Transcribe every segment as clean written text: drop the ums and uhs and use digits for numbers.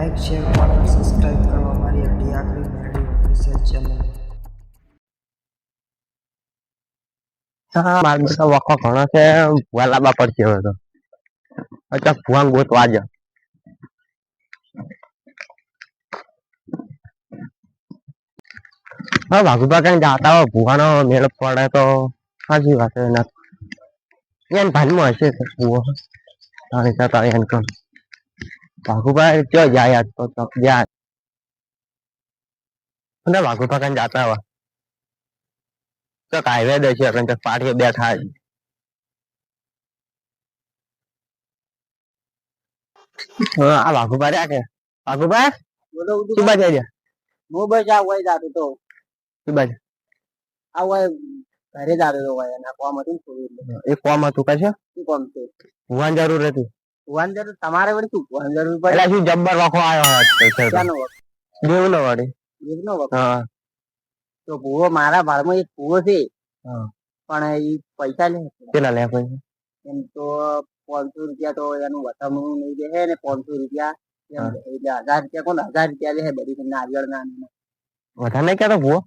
Like share અને subscribe કરવા મારી અડી આખરી મેરડી ઓફિશિયલ ચેનલ. હા મારે તો વખો ઘણો છે ભૂવા લાવવા પડશે હવે તો. અચ્છા ભૂવા ગોતવા જ હા વાઘુબા કઈ જાતા હોય ભૂવાનો મેળ પડે તો સાચી વાત છે એના એમ ભાનમાં હશે ભૂવો જતા એમ તો વાઘુબા ચો જાય તો જાય અને વાઘુબા કઈ જાતા હોય તો હાઈવે દેશે કઈ પાટીએ બેઠા આ વાઘુબા રહ્યા કે વાઘુબા શું બાજુ આવ્યા હું બસ આ હોય જાતો તો શું બાજુ આ હોય ઘરે જાતો તો હોય એના કોમ હતું ને થોડું એ કોમ હતું કશે શું કોમ છે ભૂવાની જરૂર હતી ભુવન જરૂર તમારે વળી શું ભુવન જરૂર પડે એટલે શું જબ્બર વખો આવ્યો ક્યાંનો વખત દેવ નો વાડી જીવનો વખત હા તો ભૂવો મારા ભાળમાં એક ભૂવો છે હા પણ એ પૈસા લે કેટલા લે પૈસા એમ તો 500 રૂપિયા તો એનું વતમણું નહીં દે ને 500 રૂપિયા એમ લે. એટલે 1000 રૂપિયા કોણ 1000 રૂપિયા લે બધી નારિયેળ ના વધારે નહીં કહેતો ભૂવો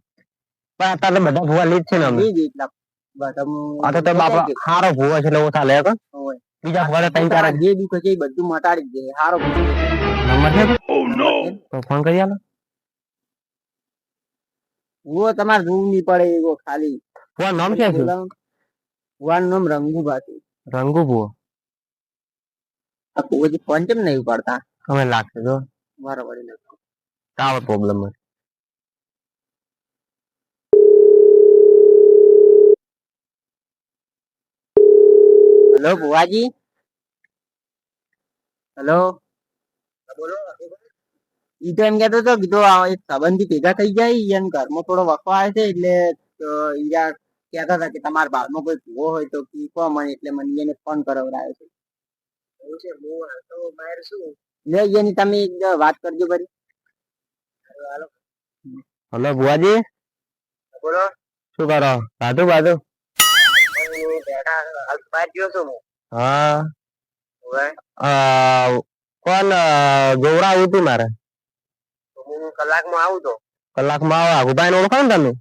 પણ અત્યારે બધા ભૂવા લીધ છે ને અમે એટલા વતમણું આ તો બાપા સારો ભૂવો છે એટલે ઓછા લે પણ હોય બીજા ભૂવા ત્રણ ચાર જે દુઃખ છે એ બધું મટાડી જ દે સારો નંબર છે તો ફોન કરી આલો ભૂવો તમારે જોવું નહીં પડે એવો ખાલી ભૂવા નામ છે શું ભુવાનું નામ રંગુભા છે. રંગુ ભૂવો આ ભુવોજી ફોન કેમ નહીં ઉપાડતા અમે લાગશે તો બરાબર કાવ પ્રોબ્લેમ હેલો ભુવાજી હેલો બોલો ઈ તો એમ કેતો હતો કીધું આ એક સંબંધી ભેગા થઈ જાય એમ ઘરમાં થોડો વખો આવે છે એટલે ઈરા કહેતા હતા કે તમારા બાળમાં કોઈ ભૂવો હોય તો કહો મને એટલે મને એને ફોન કરાવડાયો છે એવું છે હું તો બહાર શું લે એની તમે એક વાત કરજો ખરી હાલો હલો ભુવાજી બોલો શું કરો સાધુ બાધુ બેઠા હાલ બહાર ગયો છું હું હા હવે કોણ ગોવરા ઉઠી મારે હું કલાકમાં આવું તો કલાકમાં આવો આઘુભાઈ ને ઓળખો ને તમે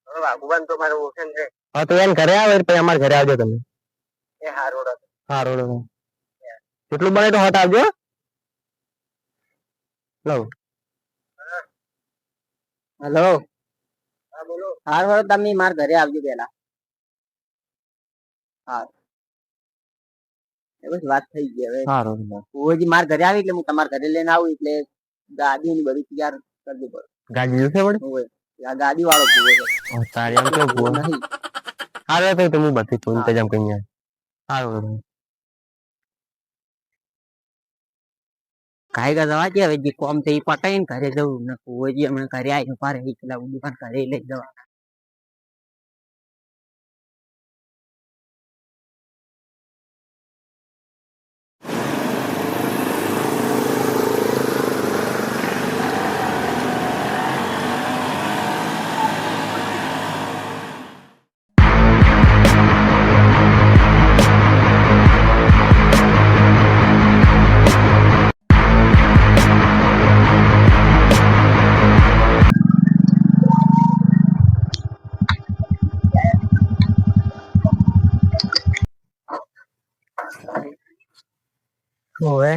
વાઘુબાન તો મારું ઓળખાણ છે હા તો એને ઘરે આવે પછી અમારા ઘરે આવજો તમે એ હારોડ સારું કેટલું બને તો હોટ આવજો લવ હેલો હા બોલો હારો તમે મારા ઘરે આવજો પેલા હા એ બસ વાત થઈ ગઈ હવે સારું ઓજી મારા ઘરે આવી એટલે હું તમારા ઘરે લઈને આવું એટલે ગાડી ની બધું તૈયાર કરવી પડે ગાડી જોશે પડે હોય આ ગાડી વાળો ભૂવો છે તારી આમ કેવું ભૂવો નહીં સારું તો હું બધી તું ઇંતજામ કરી સારું કાઈ જવા કે હવે જે કોમ છે એ પટાઈ ને ઘરે જવું ને ઓજી હમણાં ઘરે આવી પારે એકલા દુકાન ઘરે લઈ જવા હવે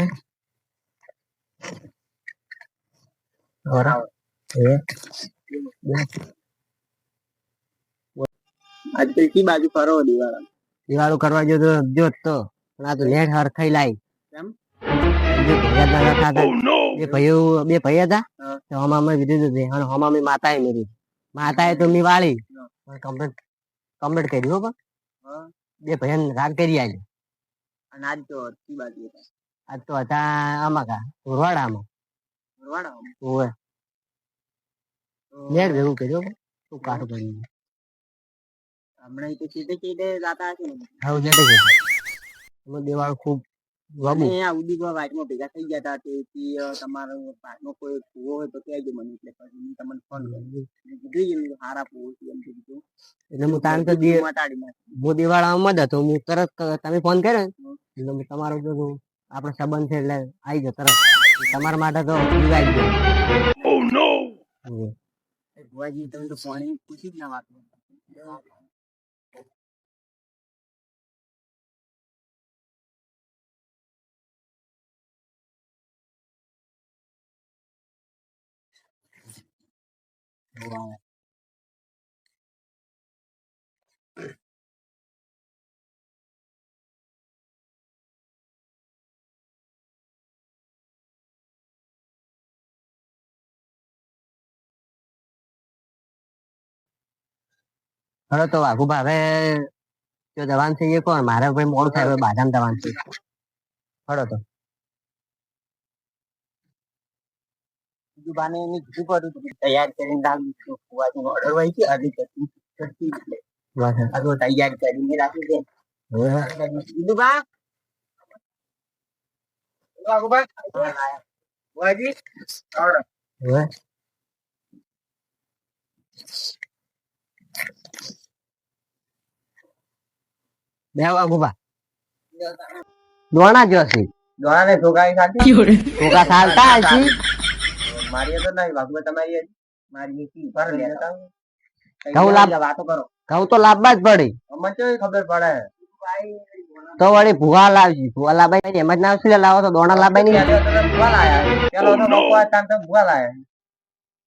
આજકાલ કી બાજુ ફરો દિવાળું કરવા જો તો પણ આ તો લેટ હરખાઈ લાઈ કેમ બે ભાઈઓ હતા તો હમા અમે કીધું હતું અને હમા અમે માતાએ મેરી માતાએ તો મી વાળી કમ્પ્લીટ કર્યું હો બે ભાઈઓ રાગ કરી આલી અને આજ તો કી બાજુ હતા આજ તો હતા આમાં કા ઉરવાડામાં ઓય લેટ ભેગું કર્યું શું કાઢું કરી હમણાં તો સીધે જાતા હશે ને હા જેટે છે દેવાળ ખૂબ ઉદીપા વાતમાં ભેગા થઈ ગયા હતા તેથી તમારો ભાગનો કોઈ ભૂવો હોય તો કહેજો મને એટલે પછી હું તમને ફોન કીધું સારા ભૂવો છે એમ કીધું એટલે હું તાન તો મટાડી નાખી હું દિવાળામાં જ હતો હું તરત તમે ફોન કર્યો એટલે તમારો જો આપણો સંબંધ છે એટલે આવી ગયો તરત તમારા માટે તો પીવાઈ ગયો. ભુવાજી તમે તો પાણી પૂછી જ ના વાત. હવે તો વાઘુભા હવે જો જવાન છે એ કોણ મારે ભાઈ મોડું થાય હવે બાધામ જવાન છે. હળો તો બાને એની કીધું પડ્યું હતું કે તૈયાર કરીને રાખી ભુવાજી નો ઓર્ડર હોય છે અઢી કરતી આગળ તૈયાર કરીને રાખી દે. કીધું બા ભુવાજી ઓર્ડર બે વાઘુભા દોણા જોશી દોડાને ઠોકાઈ ખાતી ટોકા ચાલતા હશે. મારી તો નહીં બાપુ તમારી મારી પર લેતા ઘઉં લાવ વાતો કરો ઘઉં તો લાવવા જ પડે. અમને કેવી ખબર પડે તો વળી ભૂવા લાવજી ભૂવા લાવવાની એમ જ ના આવશે લાવો તો દોણા લાવવાની ભૂવા લાયા પેલો તો બપોર ટાઈમ તો ભૂવા લાયા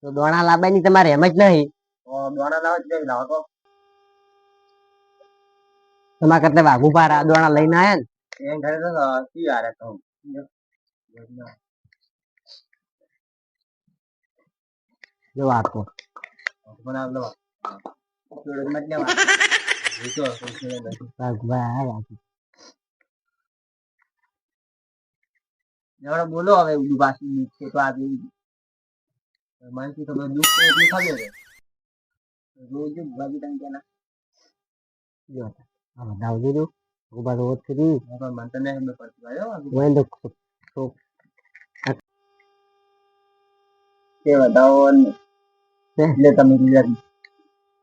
તો દોણા લાવવાની તમારે એમ જ નહીં. દોણા લાવ જ લાવો તો તમારા કરતા વાઘુભા દોણા લઈને આયા ને એમ ઘરે તો કી યાર તો જો આપો બનાવ લો જોડે મત લેવા વાઘુભા બોલો હવે ઉડું બાસી છે તો આ માનસી તો દુઃખ તો એટલું ખાવે છે રોજ ભાજી તને કેના જો હા દાવજો જો વાઘુભા રોજ કરી પણ મન તો નહીં ખબર પડતી આયો વેન તો તે બતાવો એટલે તમે ગુજરાતી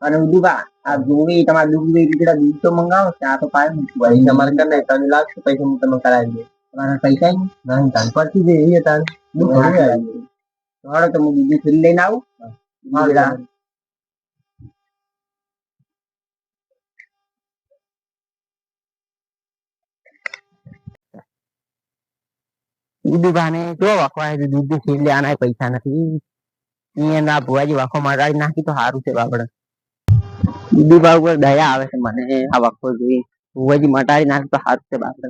અને ઉડુબા આ જોવી તમારે દૂધ રીતડા દૂધ તો મંગાવો ત્યાં તો પાય ભાઈ તમારે કર નહીં તમે લાગશે પૈસા હું તમે કરાવી દે તમારા પૈસા નહીં તાન પરથી જે એ તાન દૂધ થોડી આવી હાડો તો હું બીજું ફરી લઈને આવું ઉડુભા ને જો વાખવા દૂધ ખીર લેવાના પૈસા નથી ના ભુવાજી વાખો મારાડી નાખી તો સારું છે બાપડે. ઉડુભા ઉપર દયા આવે છે મને આ વાખો જોઈ ભુવાજી મટાડી નાખી તો સારું છે બાપડે.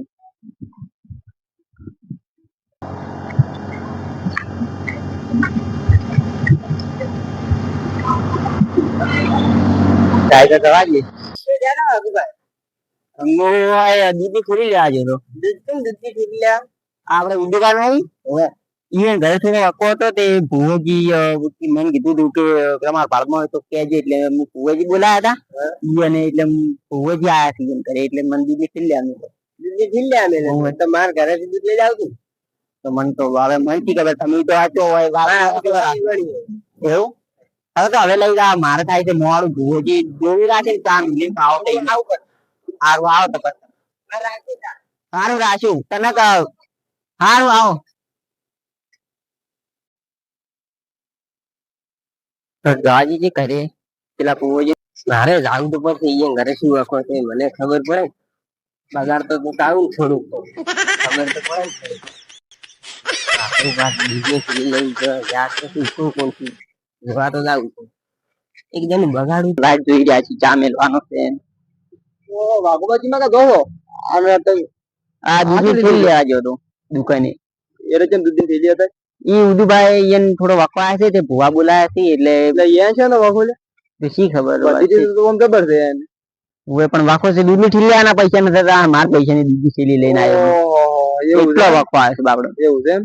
દૂધ ખોલી લેવા જો આપડે ઉડુભા નહીં ઈવન ઘરે થઈને વકો હતો તે ભુવોજી મને કીધું હતું કે તમારા પાર્કમાં હોય તો કહેજે એટલે ભુવોજી બોલાયા હતા ઈને એટલે ભુવોજી આયા છે ઈવન ઘરે એટલે મને દૂધ ખીલ લેવાનું તો મારા ઘરેથી દૂધ લઈ જાવ તું તો મને તો હવે મળતી ખબર તમે તો આચો હોય એવું હવે તો હવે લઈ જાવ મારે થાય છે મોડું ભુવોજી જોઈ રાખે કામ આવો સારું આવો તો સારું રાખ્યું તને સારું આવો ગાજી કરે પેલા પૂવોજી મારે જાવું તો પડશે અહીંયા ઘરે શું વખો છે મને ખબર પડે બગાડ તો આવું થોડુંક ખબર તો પડે જોવા તો જાવું એકદમ બગાડું લાઈટ જોઈ રહ્યા છે ચા મેલવાનો છે વાઘુબાજી માં જોવો અને આ દૂધ ખોલી લેવા ગયો તો દુકાને એ રચન દૂધ થેલી હતા ઈ ઉદુભાઈ એને થોડો વખવા છે તે ભુવા બોલાયા છે એટલે એ છે ને વાઘોલે તો શી ખબર ખબર છે હવે પણ વાખો છે દૂધ ની ઠીલી આના પૈસા નથી થતા મારા પૈસા ની દૂધ થેલી લઈને આવ્યો એટલો વખવા આવે છે બાપડો એવું છે એમ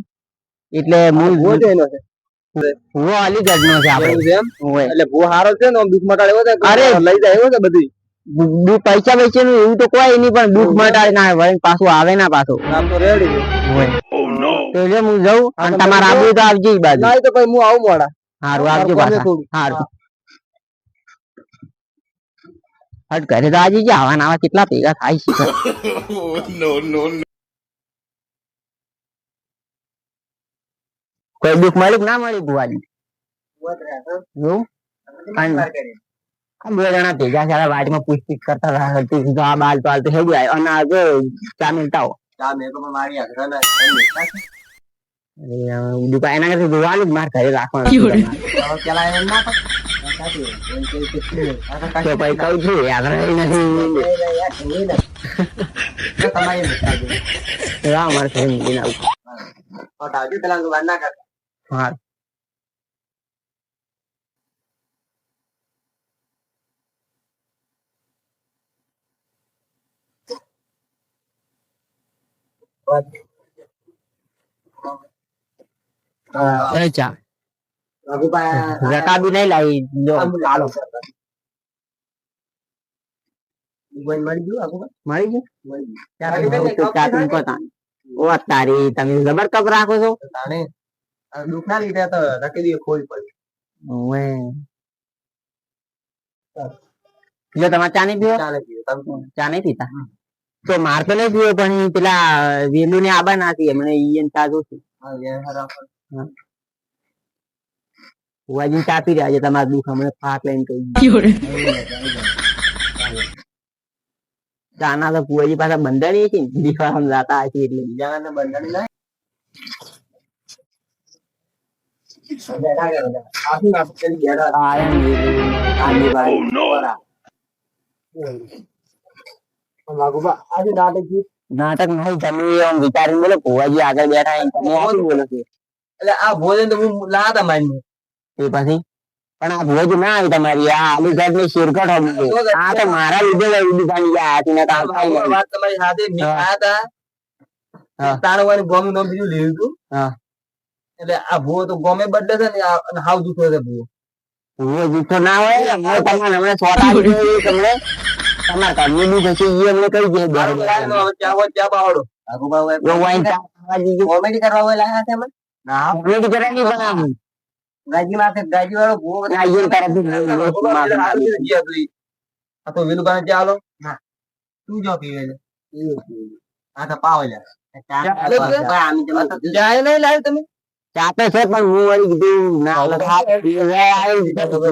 એટલે મૂળ ભૂવો છે એનો છે ભુવો અલીગઢ નો છે આપણે એટલે ભૂવો હારો છે ને દુઃખ મટાડે અરે લઈ જાય એવો છે બધી પૈસા પૈસા નું એવું તો કોઈ નહીં પણ દુઃખ મટાડે ના આવે પાછું આવે ના પાછું આમ તો રેડી છે તો એટલે હું જઉં અને તમારે આબુ તો આવજે ઈ બાજુ ના તો પછી હું આવું મોડા હારું આવજો પાછા હારું હટ ઘરે તો આજે આવા નાવા કેટલા ભેગા થાય છે કોઈ દુઃખ મળ્યું કે ના મળ્યું ભુવાજી? એવું? આ બે જણા ભેગા છે વાટમાં પૂછપીછ કરતા હતા આ બાલ તો હાલ તો હેડું આવ્યો અને આજે ચા મિલતા હો દુકાન એના કરતા જોવાનું જ માર ઘરે રાખવાનું તો પછી કહું છું યાદ રહી નથી મારે ઘરે મૂકીને આવું હા ચા રકા બી નહીં લાવી જો ચાલો મળી ગયું ઓ તારી તમે જબર કપ રાખો છો દુઃખ ના લીધે તો રખી દઈએ ખોઈ પડી જો તમારે ચા નહીં પીવો ચા નહીં પીતા તો માર તો નહીં પીવો પણ પેલા વેલુ ને આબા નાખી એમને ઈયન ચા જોશું ભુવાજી ચા પી રહ્યા છે તમારા દુઃખ હમણાં ફાક લઈને કહી ચા ના તો ભુવાજી પાછા બંધાણી છે ને દીખવા સમજાતા હશે એટલે બીજા બંધણી ના નાટક નહીં તમે એમ વિચારીને બોલો ભુવાજી આગળ બેઠા બોલો છો એટલે આ ભોજન તો હું લાતા મારી એ પછી પણ આ ભુવાજી ના આવી તમારી આ આલુઘાટ ની શેરકટ આ તો મારા લીધે દુકાન વાત તમારી સાથે આયા હતા તારવાની ગોમ નું બીજું લેવું હતું એટલે આ ભૂવો તો ગોમે બદલે છે ને હાવ જૂઠો છે ભૂવો ભુવો જૂઠો ના હોય તમને હમણાં સોટા તમને તમારા ઘરની બી જશે એ અમને કઈ દે ચા બાવડો કોમેડી કરવા હોય લાયા છે અમે ના કોમેડી કરવાની બનાવું ગાજી માથે ગાજી વાળો ભૂવો ગાજી તરફ આ તો વેલું બાને ચાલો ના તું જો પીવે આ તો પાવ લે ચા નહીં લાવ્યું તમે ચાતે છે પણ હું વળી કીધું ના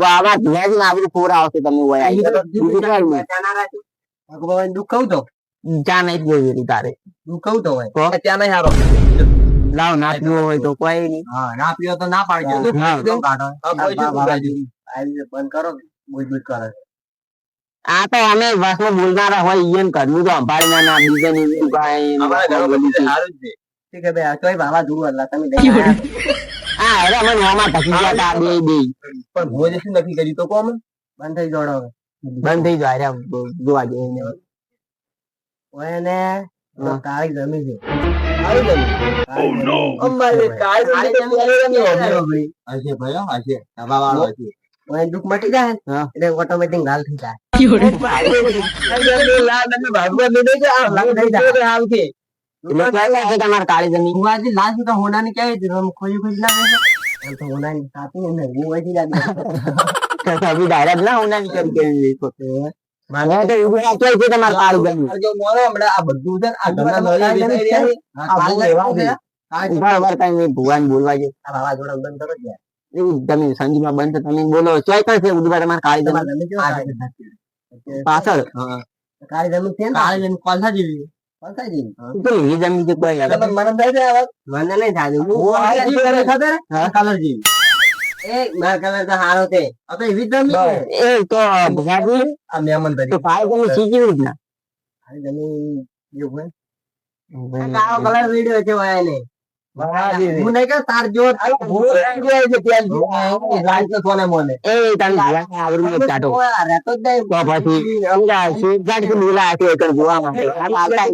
આવા ભુવાજી આપડે પૂરા આવશે તમે દુઃખ કહું તો ચા નહીં જોઈ તારે દુઃખ કહું તો ત્યાં નહીં હારો લાવ ના પીવો હોય તો કોઈ નહીં હા ના પીવો તો ના પાડજો બંધ કરો બુજ કરે આ તો અમે વાસમાં બોલનારા હોય ઈયન ઘરનું તો સંભાળી ના બીજાની સારું જ છે ઠીક હે ભાઈ તોય ભાવા દૂર હતા તમે હા અરે અમે નોમાં ધકી ગયા તા બે પણ ભોજ શું નક્કી કર્યું તો કોમ બંધ થઈ જોડો બંધ થઈ જાય જોવા જઈને ઓય ને કાળી જમી છે કાળી જમી અમારે કાળી જમી હશે ભાઈ હશે હવા વાળો હશે ઓય દુઃખ મટી જાય એટલે ઓટોમેટિક ગાલ થઈ જાય તમારે કાળી જમીન લાસ્ટ તો હોના ની ક્યાં ખોઈ ખોઈ લાગે છે તો હોના ની સાથી ને હું વહી જાય અભી ડાયરેક્ટ ના હોના ની કરી મારે તો એવું આચોય છે તમારે કાળી જમીન જો મોરો હમણાં આ બધું છે આ ઘરના લઈ બરાબર કઈ ભગવાન બોલવા છે આ બાબા જોડા બંધ કરો યાર એવું તમે સંજીમાં બંધ તમે બોલો ચોય કઈ છે બધું તમારે કાળી જમીન પાછળ કાળી જમીન છે કાળી જમીન કોલસા જેવી તો લીલી જમીન છે કોઈ મને થાય છે આવાજ મને નહીં થાય ખબર કલર જેવી એ માર કલર તો હારો છે હવે એવી જમીન એ તો ભગાડી આ મહેમાન તરીકે તો ફાઈ તમે શીખી રીતના કાળી જમીન એવું હોય કાળો કલર વિડિયો છે વાય ને હું નહીં કે તાર જો લાલ તો સોને મોને એ તારી આવરું ચાટો રહેતો જ નહીં તો પછી અંગા સુગાડ કે બોલા છે એકર જોવા માટે આ આવતા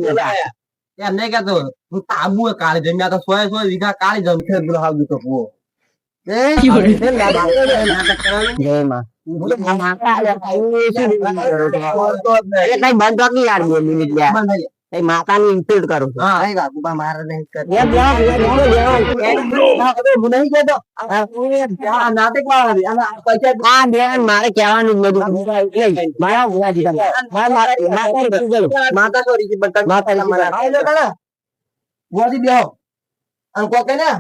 એમ નહીં કેતો હું તાબુ કાળી જમીન તો 100 વીઘા કાળી જમીન છે બોલો હાવ તો ભૂવો માતા ની ઇન્સલ્ટ કરો છો મારે કહેવાનું જ બધું માતા સોરી માતા કોકે ને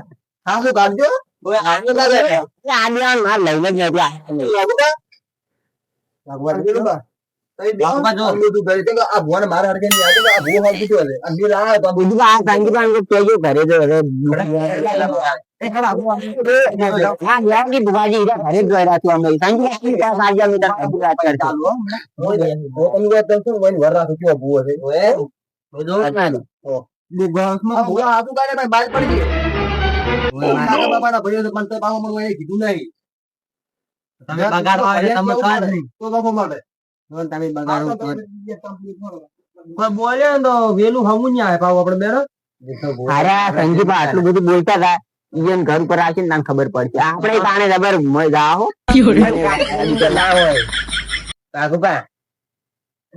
હા શું કાઢજો ઓય આને લાગે આદિવાન માર લઈને જ નથી ભગવાન બાપા જો તું ઘરે તો આ ભુવાને મારે હરકે નહીં આવે આ ભુવો હરકી તો આ મીર આ તો બીજું આ સંગીતાન કો કેજો ઘરે જો હવે હા યાની બુવાજી ઈરા ઘરે જ ગયા છું અમે સંગીતા સાજા મીટર વાત કરતા ઓય તમે વાત તો વન વર રાખો કેવો ભુવો છે ઓય જો બુગાસમાં ભુવા આતું કાઢે ભાઈ બાલ પડી ગઈ મારા બાપાના ભઈઓ તો પણ તો બાપા મને એ કીધું નહીં તમે બગાડો એટલે તમે કાઢ નહીં તો બાપા માટે તમે બગાડો કોઈ બોલે તો વેલું હમું નહીં આવે પાવ આપણે બેરો અરે સંગીતા આટલું બધું બોલતા હતા ઈયન ઘર ઉપર આવીને તને ખબર પડશે આપણે તાણે જબર મજા હો ના હોય કાકુપા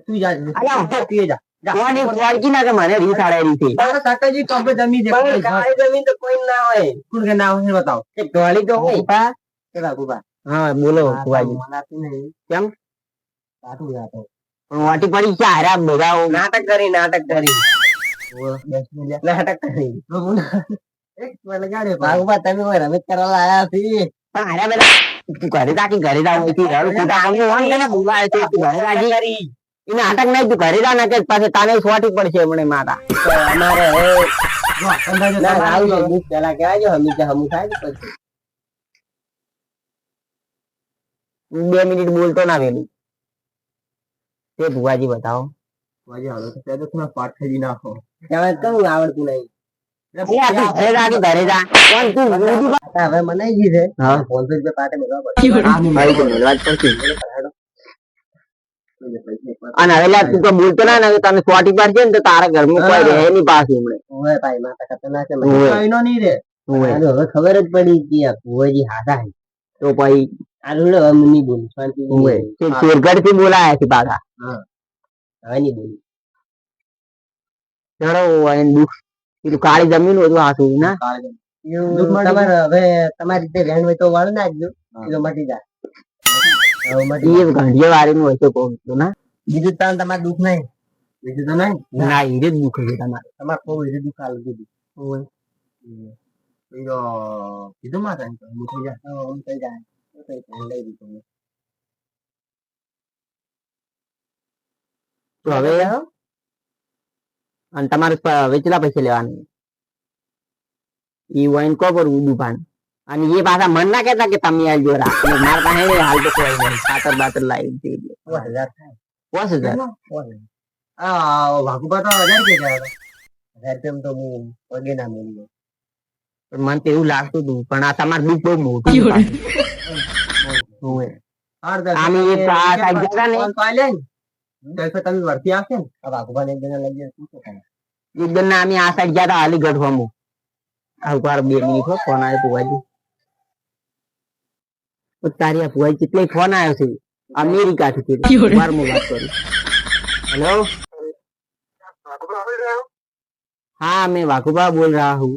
તું જા અલા તું જા કોની કોળકી ના કે મને રીસ આડે રીસે કાકાજી તો આપણે જમી દે કાઈ જમીન તો કોઈ ના હોય કોણ કે ના હોય બતાવો એક ઢોળી તો હોય પા કે કાકુપા હા બોલો કુવાજી મનાતું નહીં કેમ સાચું જાતો પણ વાટી પડી છે હારા બધા નાટક કરી નાટક કરી એક મને ગાડે કાકુપા તમે કોઈ રમેશ કરવા આયા છી પણ હારા બધા તું ઘરે જા કે ઘરે જા હોય થી ઘર કુટા અમે ઓન કેને બોલાય છે તું ઘરે રાજી કરી ઈ નાટક નહીં તું ઘરે જા ને કે પાછે તાને સોટી પડશે મને માતા અમારે જો અંદાજો તમારું દુખ પેલા કહેજો હમી કે હમુ થાય પછી 2 મિનિટ બોલતો ના વેલું તે ભુવાજી બતાવો વાજી હાલો તો પેલો તમે પાઠ થઈ નાખો કહેવાય કયું આવડતું નહીં ઘરે જા કે ઘરે જા કોણ તું હવે મનાઈ ગઈ છે હા 500 રૂપિયા પાટે મેળવા પડે આની મારી તો મેળવા જ પડશે અને હવે લા તું તો બોલતો ના ને તને સોટી પડશે ને તો તારા ઘરમાં કોઈ રહે નહીં પાછું હમણે ઓય ભાઈ માતા ખતરનાક છે કઈનો નહીં રે હવે ખબર જ પડી કે આ ભુવાજી હાદા હે તો પછી આલું હવે નહીં બોલું શાંતિ શેરગઢ થી બોલાયા છે પાછા હવે નહીં બોલું ચલો એને દુઃખ કીધું કાળી જમીન હતું હાથું ના તમારે હવે તમારી રીતે રહેણ હોય તો વાળ નાખજો તો મટી જાય એ ઘંટીએ વાળી નું હોય તો કહું છું ના બીજું તાન તમારે દુઃખ નહીં બીજું તો નહીં ના એ જ દુઃખ છે તમારે કોઈ રીતે દુઃખ આલું દીધું કીધું માતા થઈ જાય થઈ જાય લઈ દીધું તો હવે અને તમારે વેચેલા પૈસા લેવાના ઈ વાઈન કો પર દુકાન અને એ પાછા મન ના કહેતા કે તમે આવજો રાખો મારા પાસે નહીં હાલ તો કોઈ નહીં ખાતર બાતર લાવી દે 5000 થાય 5000 આ વાઘુબા તો 1000 કે જાય 1000 તો હું પગે ના મેળ્યો પણ મને તો એવું લાગતું હતું પણ આ તમારું દુઃખ બહુ મોટું હોય આમે એ સાઈડ જતા ને તમે વર્તી આવશે ને આ વાઘુબા ને એક જણા લઈ જાય શું થાય એક જણ અમે આ સાઈડ ગયા હતા અલીગઢ હમું આવું 2 મિનિટ હો ફોન આવ્યો ભુવાજી તારી આ ભુવાજી કેટલે ફોન આવ્યો છે અમેરિકા થી બારમું વાત કરું હેલો हाँ मैं वाकुबा बोल रहा हूँ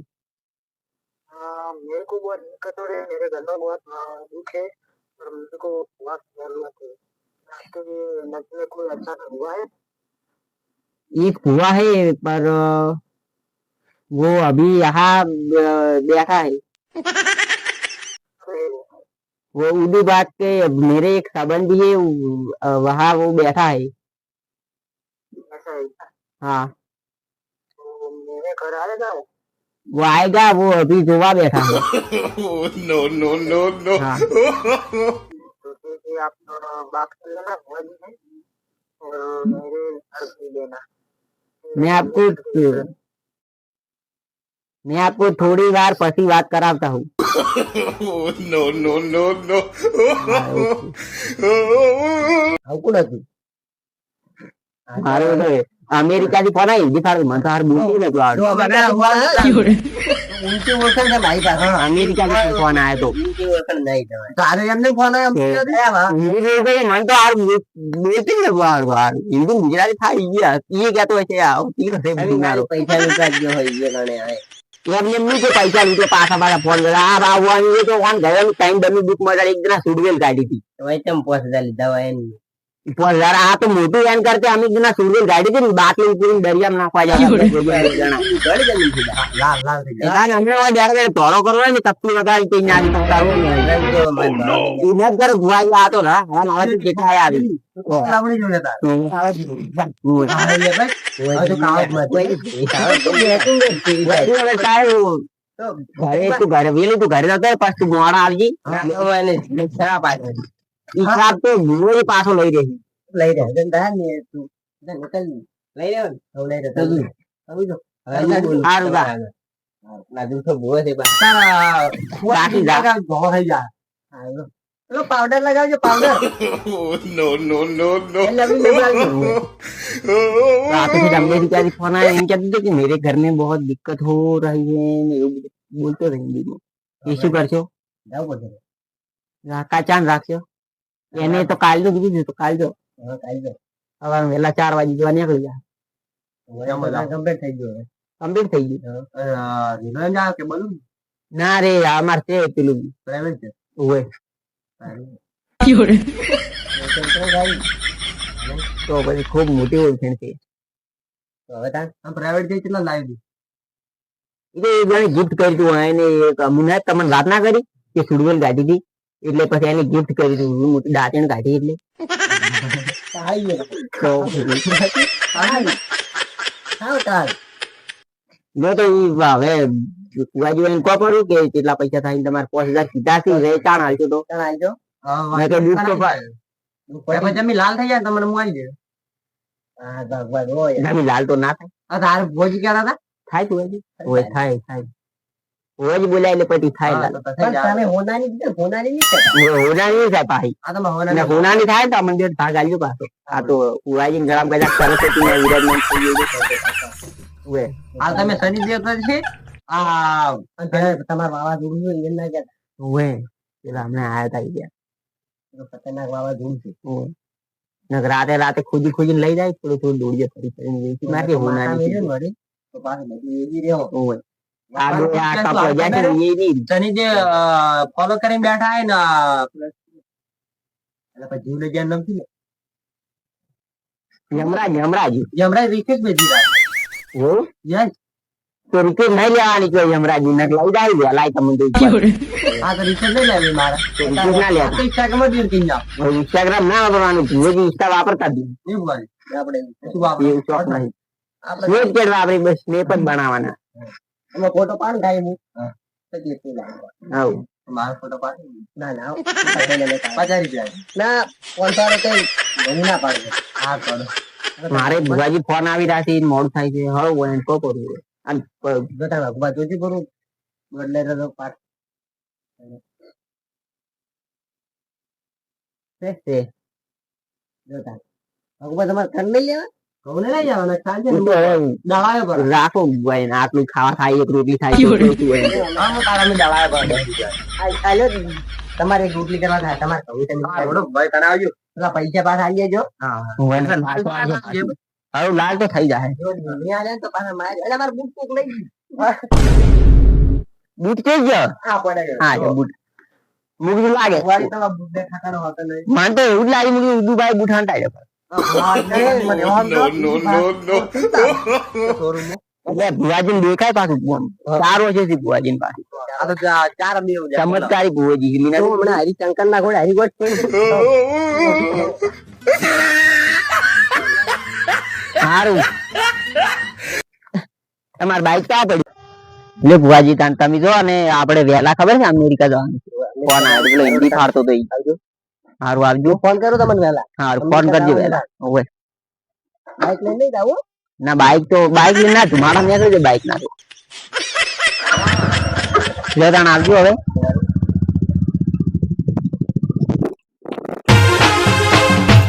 मेरे को बहुत दिक्कत हो रही है मेरे घर में बहुत दुख है और मेरे को बहुत जरूरत है इसके लिए नचने कोई अच्छा हुआ है एक हुआ है पर वो अभी यहाँ बैठा है वो उर्दू बात के मेरे एक संबंधी है वहाँ वो बैठा है ऐसा है हाँ तो मेरे घर आएगा वो आएगा वो अभी जोवा बैठा है नो नो नो नो हाँ तो ठीक है आप बात कर लेना हुआ जी है और मेरे घर पे देना मैं आपको थोड़ी बार पसी बात कराता हूँ नो नो नो नो कौन है मारो तो अमेरिका की फोन आई दिखा मन तो हर बोलती है उनके ओळखण है भाई पास अमेरिका का फोन आया तो उनके ओळखण नहीं है तारे हमने फोन आया मन तो हर बोलती है बार बार हिंदू गुजराती था ये क्या तो ऐसे आओ तीन से मारो पैसा रुपया जो है ये गाने आए એમને એમની કે પૈસા લીધે પાછા પાછા ફોન કર્યા આ આવવાની તો ફોન ગયો ટાઈમ બની બુક માં એક જણા સુડવેલ કાઢી હતી તો તેમ 5000 લીધા હોય પણ યાર આ તો મોટું વેન કરતે અમે જેના સુરવેલ ગાડી હતી ને બાટલી પૂરી દરિયામાં નાખવા જતા લાલ લાલ થઈ જાય અમે ઓય યાર તોરો કરવો ને તપતી વગાડી તે નાની પકડાવો ને ઇને કર ગુવાઈ આ તો ના હા ના તો કેઠા આવી લાવણી જોડે તા ઘરે વેલી તું ઘરે જતો પાછું મોડા આવજી ખરાબ આવે હિસાબ તો ભૂવો પાછો લઈ રહી ને તું લઈ રહ્યો ને લઈ રહ્યો સારું પાવડર લગાવજો powder No, no, no, no. Phone आया इनके कहते कि मेरे घर में बहुत दिक्कत हो रही है बोलते रहे हिंदी में इश्यू कर छो का चांद राख्यो એને તો કાલ જો કીધું તો કાલ જો હવે વેલા 4 વાગે જવા નીકળી જા કમ્પ્લીટ થઈ ગયું કે બોલું ના રે અમાર છે પેલું પ્રાઇવેટ છે ઓય તો પછી ખૂબ મોટી ઓળખાણ છે તો હવે આમ પ્રાઇવેટ જઈ કેટલા લાવી દીધી એ ઘણી ગિફ્ટ કરી તું એને એક અમીના તમને વાત ના કરી કે સુડવેલ ગાડી હતી એટલે પછી એને ગિફ્ટ કરી દીધું મોટી દાંતણ કાઢી એટલે મેં તો હવે કુવાજી એને કહો પડ્યું કે કેટલા પૈસા થાય તમારે 5000 સીધા થી વેચાણ હાલજો તો મેં તો જમી લાલ થઈ જાય તમને હું આવી જાય જમી લાલ તો ના થાય તારે ભોજી ક્યાં હતા થાય તું હોય થાય થાય રોજ બોલાય એટલે પછી થાય હોનાની થાય પાહી હોનાની થાય તો મંદિર ભાગ આલ્યો પાછો આ તો કુવાજી ગરમ ગજા સરસ્વતી ના વિરાજમાન થઈ ગયું આ તમે શનિ દેવતા છે આ તમારા વાવાઝોડું એના ગયા ઓએ પેલા હમણાં આયા હતા ગયા ખતરનાક વાવાઝોડું છે રાતે રાતે ખોજી લઈ જાય થોડું થોડું દોડીએ ફરી મારી હોનાની તો પાછું બધું એવી રહ્યો ઓએ શનિ જે ફોલો કરીને બેઠા ને જીવ લઈ ગયા નમથી યમરાજ રિકેટ ભેજી રહ્યા તો રિકેટ નહીં લેવાની કોઈ યમરાજ ને લઈ જાય લાય તમને આ તો રિકેટ નહીં લેવી મારા ઇન્સ્ટાગ્રામ જ કઈ જાવ ઇન્સ્ટાગ્રામ ના વાપરવાનું ભૂવેજી ઇન્સ્ટા વાપરતા જ આપણે શું વાપરવાનું આપણે બસ સ્નેપ જ બનાવવાના અમે ફોટો પાડ ગાય હું આવ મારો ફોટો પાડ ના ના 50 ના 500 કઈ ઘણી ના પાડે હા પાડો મારે ભુવાજી ફોન આવી રહ્યા છે મોડ થાય છે હવે હું કો કરું અને બેટા ભગવા જોજી કરું બદલે તો પાડ છે જોતા ભગવા તમારે કર લઈ લેવા કોને લઈ જવાના સાંજે દળાયો પર રાખો ભાઈ આટલું ખાવા થાય એક રોટલી થાય તો આમ તારા મે દળાયો પર આલો તમારે એક રોટલી કરવા થાય તમારે કહું તમે આવડો ભાઈ તને આવજો પેલા પૈસા પાસ આવી જજો હા હું હવે લાલ તો થઈ જાય જો નહીં આલે તો પાછા માર એટલે માર બૂટ કોક લઈ બૂટ કે ગયો હા પડે હા જો બૂટ મુગી લાગે વાળી તો બૂટ દેખાતાનો હોતો નહીં માન તો એવું લાગી મુગી દુબાઈ બૂટ હાંટાડે ભુવાજી દેખાય પાછું સારો છે ભુવાજી પાછું ચમત્કારી ભુવાજી હરિશંકર ના ઘોડે હરિગોળ સારું તમારે બાઈક ક્યાં પડી એટલે ભુવાજી તમે જો અને આપડે વહેલા ખબર છે અમેરિકા જવાનું ફોન આવ્યો પેલો હિન્દી ફાડતો તો હારું આવજો ફોન કરો તમને વહેલા હારું ફોન કરજો વહેલા ઓય બાઈક લઈને જાવ ના બાઈક લઈને ના ધુમાડા નીકળે બાઈક ના તો લેતાણ આવજો હવે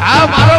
આ મારો